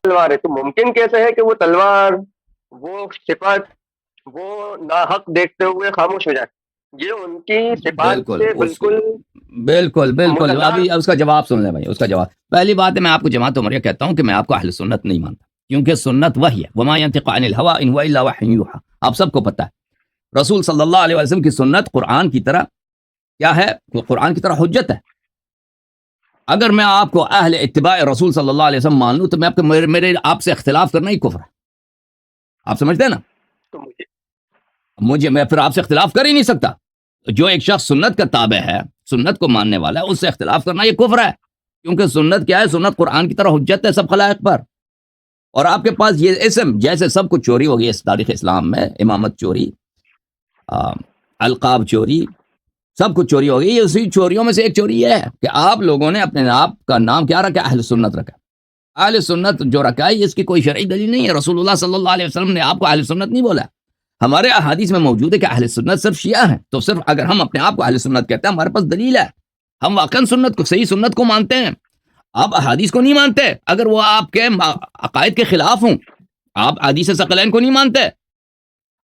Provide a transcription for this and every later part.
تلوار ہے، تو ممکن کیسے ہے کہ وہ تلوار، وہ صفات، وہ ناحق دیکھتے ہوئے خاموش ہو جائے؟ یہ ان کی صفات بالکل سے بالکل بالکل بالکل متضاد۔ ابھی اس کا جواب سن لیں بھائی، اس کا جواب پہلی بات ہے، میں آپ کو جماعت عمریہ کہتا ہوں کہ میں آپ کو اہل سنت نہیں مانتا، کیونکہ سنت وحی ہے، وما ينطق عن الهوى ان هو الا وحی یوحى، آپ سب کو پتہ ہے رسول صلی اللہ علیہ وسلم کی سنت قرآن کی طرح کیا ہے، قرآن کی طرح حجت ہے۔ اگر میں آپ کو اہل اتباع رسول صلی اللہ علیہ وسلم مان لوں تو میں آپ کو میرے آپ سے اختلاف کرنا ہی کفر ہے، آپ سمجھتے ہیں نا؟ تو مجھے میں پھر آپ سے اختلاف کر ہی نہیں سکتا۔ جو ایک شخص سنت کا تابع ہے، سنت کو ماننے والا ہے، اس سے اختلاف کرنا یہ کفر ہے، کیونکہ سنت کیا ہے؟ سنت قرآن کی طرح حجت ہے سب خلائق پر۔ اور آپ کے پاس یہ اسم جیسے سب کچھ چوری ہو گئی اس تاریخ اسلام میں، امامت چوری، القاب چوری، سب کچھ چوری ہو گئی، یہ اسی چوریوں میں سے ایک چوری یہ ہے کہ آپ لوگوں نے اپنے آپ کا نام کیا رکھا؟ اہل سنت رکھا۔ اہل سنت جو رکھا ہے اس کی کوئی شرعی دلیل نہیں ہے، رسول اللہ صلی اللہ علیہ وسلم نے آپ کو اہل سنت نہیں بولا۔ ہمارے احادیث میں موجود ہے کہ اہل سنت صرف شیعہ ہیں، تو صرف اگر ہم اپنے آپ کو اہل سنت کہتے ہیں ہمارے پاس دلیل ہے، ہم واقعا سنت کو، صحیح سنت کو مانتے ہیں۔ آپ احادیث کو نہیں مانتے، اگر وہ آپ کے عقائد کے خلاف ہوں، آپ حدیث ثقلین کو نہیں مانتے،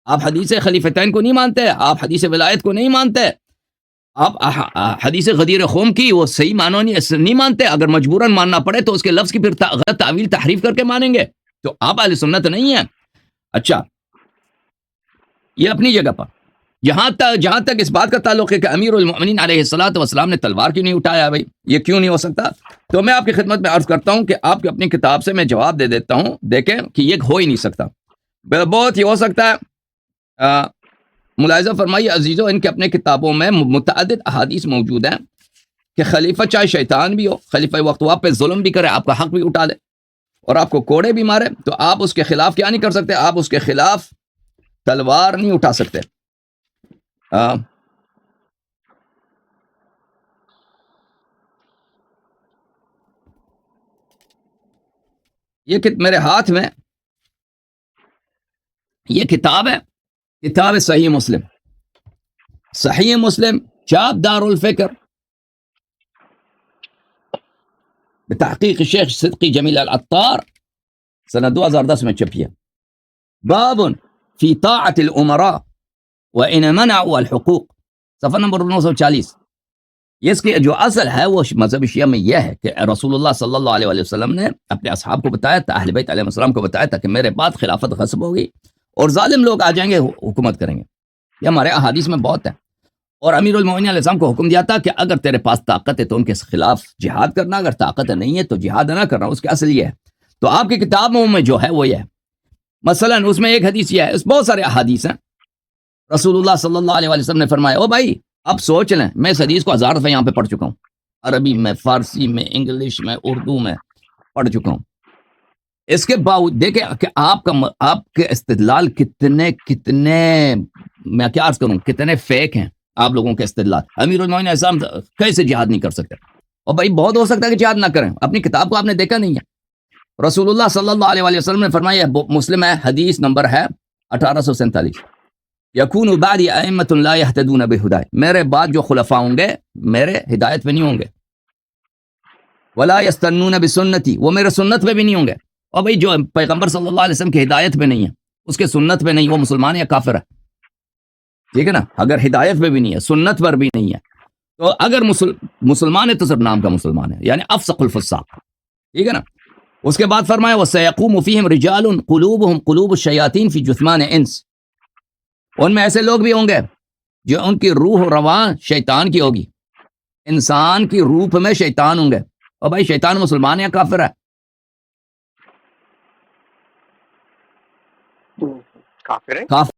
آپ حدیث خلیفتین کو نہیں مانتے، آپ حدیث ولایت کو نہیں مانتے، آپ حدیث غدیر خم کی وہ صحیح معنوں نہیں مانتے، اگر مجبوراً ماننا پڑے تو اس کے لفظ کی پھر غلط تعویل تحریف کر کے مانیں گے، تو آپ اہل سنت نہیں ہیں۔ اچھا، یہ اپنی جگہ پر جہاں تک اس بات کا تعلق ہے کہ امیر المؤمنین علیہ الصلوۃ والسلام نے تلوار کیوں نہیں اٹھایا بھائی، یہ کیوں نہیں ہو سکتا؟ تو میں آپ کی خدمت میں عرض کرتا ہوں کہ آپ کی اپنی کتاب سے میں جواب دے دیتا ہوں، دیکھیں کہ یہ ہو ہی نہیں سکتا، بہت ہی ہو سکتا ہے۔ ملاحظہ فرمائیے عزیزو، ان کے اپنے کتابوں میں متعدد احادیث موجود ہیں کہ خلیفہ چاہے شیطان بھی ہو، خلیفہ وقت آپ پہ ظلم بھی کرے، آپ کا حق بھی اٹھا لے اور آپ کو کوڑے بھی مارے، تو آپ اس کے خلاف کیا نہیں کر سکتے؟ آپ اس کے خلاف تلوار نہیں اٹھا سکتے۔ یہ میرے ہاتھ میں یہ کتاب ہے، کتاب صحیح مسلم، صحیح مسلم چاپ دار الفکر بتحقیق شیخ صدقی جمیل العطار، سنہ 2010 میں چھپی ہے۔ باب فی طاعت الامراء وان منعوا الحقوق، صفحہ نمبر 940۔ اس کی جو اصل ہے وہ مذہب شیعہ میں یہ ہے کہ رسول اللہ صلی اللہ علیہ وسلم نے اپنے اصحاب کو بتایا تھا، اہل بیت علیہ السلام کو بتایا تھا کہ میرے بعد خلافت غصب ہوگی اور ظالم لوگ آ جائیں گے، حکومت کریں گے، یہ ہمارے احادیث میں بہت ہے۔ اور امیر المومنین علیہ السلام کو حکم دیا تھا کہ اگر تیرے پاس طاقت ہے تو ان کے خلاف جہاد کرنا، اگر طاقت نہیں ہے تو جہاد نہ کرنا، اس کی اصل یہ ہے۔ تو آپ کی کتابوں میں جو ہے وہ یہ ہے، مثلا اس میں ایک حدیث یہ ہے، اس بہت سارے احادیث ہیں، رسول اللہ صلی اللہ علیہ وسلم نے فرمایا، او بھائی اب سوچ لیں، میں اس حدیث کو 1000 دفعہ یہاں پہ پڑھ چکا ہوں، عربی میں، فارسی میں، انگلش میں، اردو میں پڑھ چکا ہوں۔ اس کے باوجود دیکھیں کہ آپ کے استدلال کتنے میں کیا عرض کروں، کتنے فیک ہیں آپ لوگوں کے استدلال۔ امیر المومنین اعظم کیسے جہاد نہیں کر سکتے؟ اور بھائی بہت ہو سکتا ہے کہ جہاد نہ کریں، اپنی کتاب کو آپ نے دیکھا نہیں ہے۔ رسول اللہ صلی اللہ علیہ وسلم نے فرمایا، مسلم ہے، حدیث نمبر ہے 1847، یکون بعدی ائمۃ لا یہتدون بہدای، میرے بعد جو خلفاء ہوں گے میرے ہدایت پہ نہیں ہوں گے، ولا یستنون بسنتی، وہ میرے سنت پہ بھی نہیں ہوں گے۔ اور بھائی جو پیغمبر صلی اللہ علیہ وسلم کی ہدایت پہ نہیں ہے، اس کے سنت پہ نہیں، وہ مسلمان یا کافر ہے، ٹھیک ہے نا؟ اگر ہدایت پہ بھی نہیں ہے، سنت پر بھی نہیں ہے، تو اگر مسلمان ہے تو صرف نام کا مسلمان ہے، یعنی افسق الفساق، ٹھیک ہے نا؟ اس کے بعد فرمایا، وَسَيَقُومُ فِيهِمْ رِجَالٌ قُلُوبُهُمْ قُلُوبُ الشَّيَاطِينِ فِي جُثْمَانِ انس، ان میں ایسے لوگ بھی ہوں گے جو ان کی روح و رواں شیطان کی ہوگی، انسان کی روح میں شیطان ہوں گے۔ اور بھائی شیطان مسلمان یا کافر ہے؟ کافر ہے۔ کافر